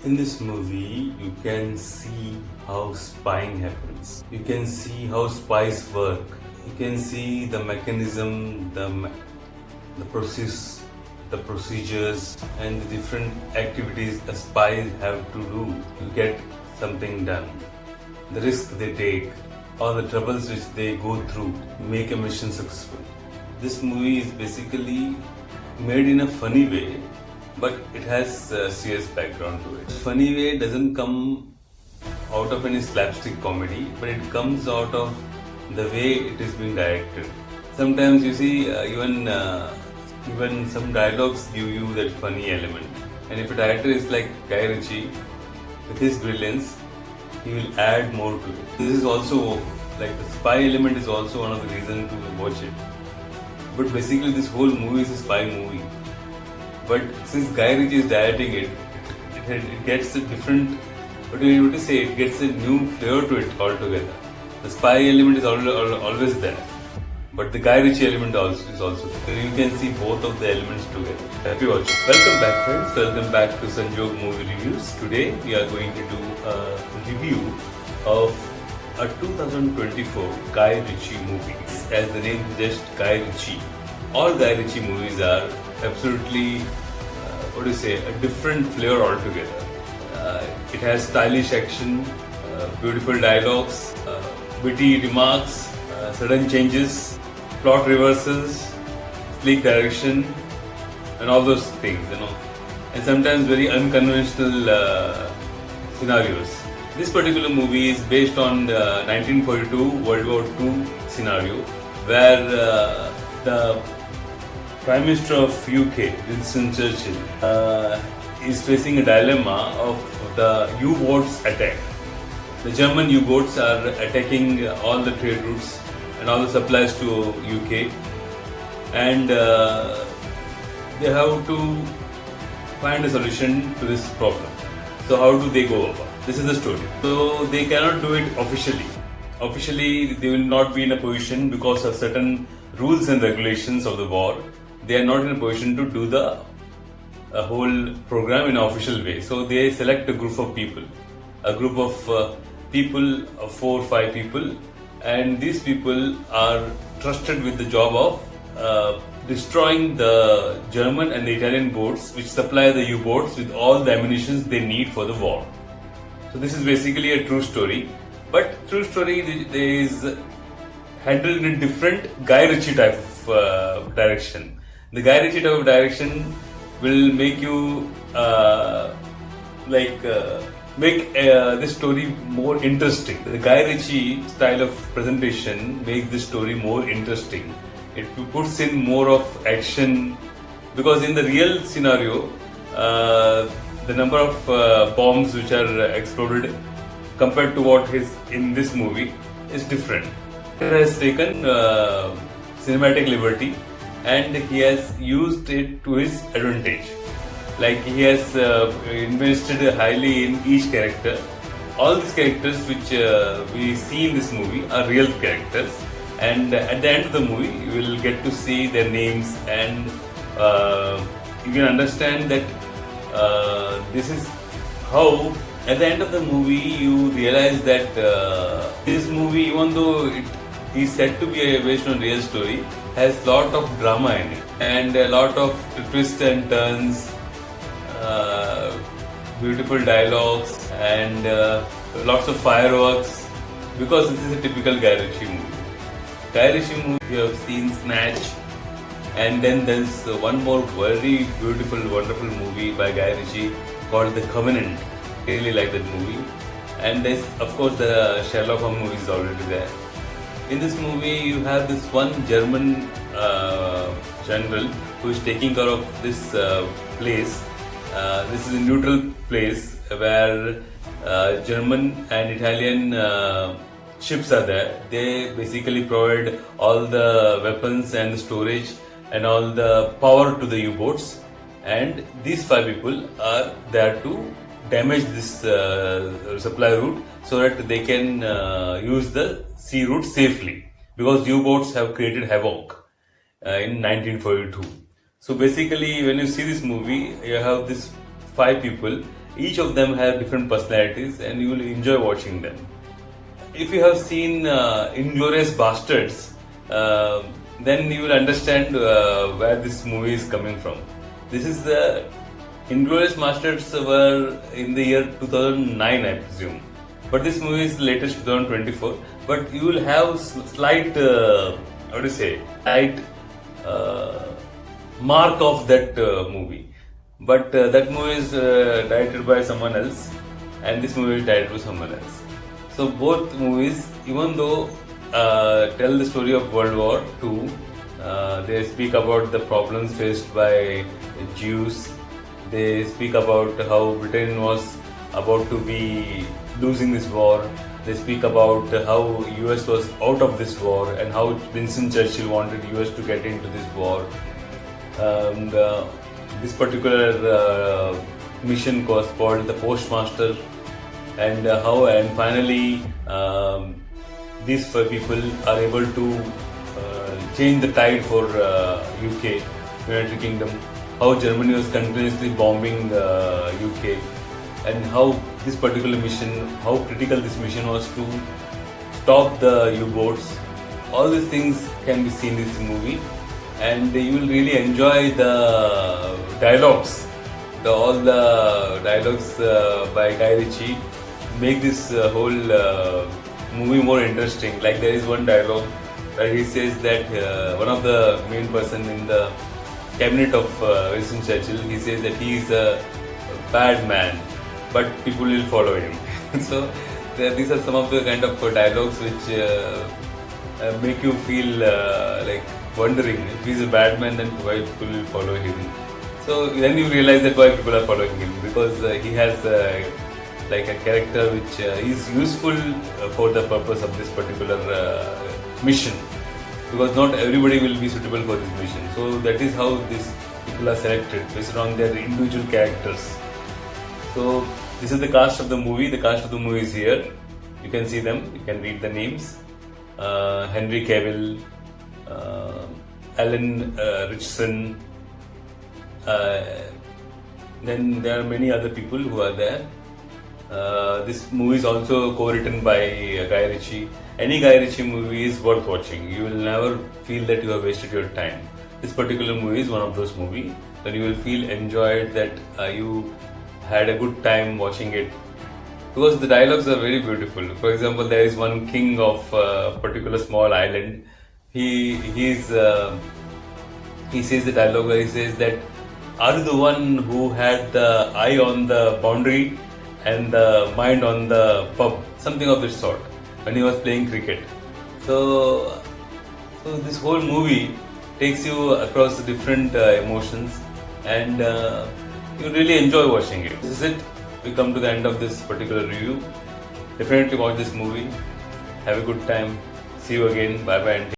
In this movie, you can see how spying happens. You can see how spies work. You can see the mechanism, the process, the procedures, and the different activities a spy have to do to get something done. The risk they take, or the troubles which they go through to make a mission successful. This movie is basically made in a funny way, but it has a serious background to it. Funny way doesn't come out of any slapstick comedy, but it comes out of the way it is being directed. Sometimes you see even some dialogues give you that funny element. And if a director is like Guy Ritchie, with his brilliance, he will add more to it. This is also like the spy element is also one of the reasons to watch it. But basically, this whole movie is a spy movie. But since Guy Ritchie is directing it, it gets a different, what do you want to say, it gets a new flavor to it altogether. The spy element is always there, but the Guy Ritchie element is also there. You can see both of the elements together. Happy watching. Welcome back, friends. Welcome back to Sanjog Movie Reviews. Today we are going to do a review of a 2024 Guy Ritchie movie. As the name suggests, Guy Ritchie. All Guy Ritchie movies are absolutely, a different flavor altogether. It has stylish action, beautiful dialogues, witty remarks, sudden changes, plot reversals, sleek direction, and all those things, and sometimes very unconventional scenarios. This particular movie is based on the 1942 World War II scenario, where the Prime Minister of UK, Winston Churchill, is facing a dilemma of the U-boats attack. The German U-boats are attacking all the trade routes and all the supplies to UK, and they have to find a solution to this problem. So how do they go about? This is the story. So they cannot do it officially. Officially, they will not be in a position because of certain rules and regulations of the war. They are not in a position to do the whole program in an official way. So they select a group of people, of 4 or 5 people, and these people are trusted with the job of destroying the German and the Italian boats which supply the U-boats with all the ammunition they need for the war. So this is basically a true story, but true story is handled in a different Guy Ritchie type of direction. The Guy Ritchie type of direction will make you make this story more interesting. The Guy Ritchie style of presentation makes this story more interesting. It puts in more of action, because in the real scenario, the number of bombs which are exploded compared to what is in this movie is different. He has taken cinematic liberty and he has used it to his advantage. Like he has invested highly in each character. All these characters which we see in this movie are real characters, and at the end of the movie you will get to see their names, and you can understand that this is how at the end of the movie you realize that this movie, even though it is said to be based on real story, has lot of drama in it and a lot of twists and turns, beautiful dialogues, and lots of fireworks, because this is a typical Guy Ritchie movie. Guy Ritchie movie, you have seen Snatch, and then there's one more very beautiful, wonderful movie by Guy Ritchie called The Covenant. I really like that movie. And there's, of course, the Sherlock Holmes movie is already there. In this movie, you have this one German general who is taking care of this place. This is a neutral place where German and Italian ships are there. They basically provide all the weapons and the storage and all the power to the U-boats. And these 5 people are there to damage this supply route so that they can use the sea route safely, because U-boats have created havoc in 1942. So basically, when you see this movie, you have these 5 people, Each of them have different personalities, and you will enjoy watching them. If you have seen Inglourious Bastards, then you will understand where this movie is coming from. This is the Inglourious Bastards were in the year 2009, I presume. But this movie is latest 2024. But you will have slight, slight mark of that movie. But that movie is directed by someone else, and this movie is directed by someone else. So both movies, even though tell the story of World War II, they speak about the problems faced by Jews. They speak about how Britain was about to be losing this war. They speak about how US was out of this war and how Winston Churchill wanted US to get into this war. This particular mission was called the Postmaster, and finally these people are able to change the tide for UK, United Kingdom. How Germany was continuously bombing UK, and how this particular mission, how critical this mission was to stop the U-boats. All these things can be seen in this movie, and you will really enjoy the dialogues. All the dialogues by Guy Ritchie make this whole movie more interesting. Like there is one dialogue where he says that one of the main person in the cabinet of Winston Churchill, he says that he is a bad man, but people will follow him. So these are some of the kind of dialogues which make you feel like wondering, if he's a bad man, then why people will follow him. So then you realize that why people are following him, because he has like a character which is useful for the purpose of this particular mission, because not everybody will be suitable for this mission. So that is how these people are selected based on their individual characters. So this is the cast of the movie. The cast of the movie is here. You can see them. You can read the names. Henry Cavill, Alan Ritchson. Then there are many other people who are there. This movie is also co-written by Guy Ritchie. Any Guy Ritchie movie is worth watching. You will never feel that you have wasted your time. This particular movie is one of those movies that you will feel enjoyed, that you had a good time watching it, because the dialogues are very beautiful. For example, there is one king of a particular small island. He says the dialogue where he says that, "Are you the one who had the eye on the boundary and the mind on the pub?" Something of this sort, when he was playing cricket. So this whole movie takes you across the different emotions, and you really enjoy watching it. This is it. We come to the end of this particular review. Definitely watch this movie. Have a good time. See you again. Bye bye.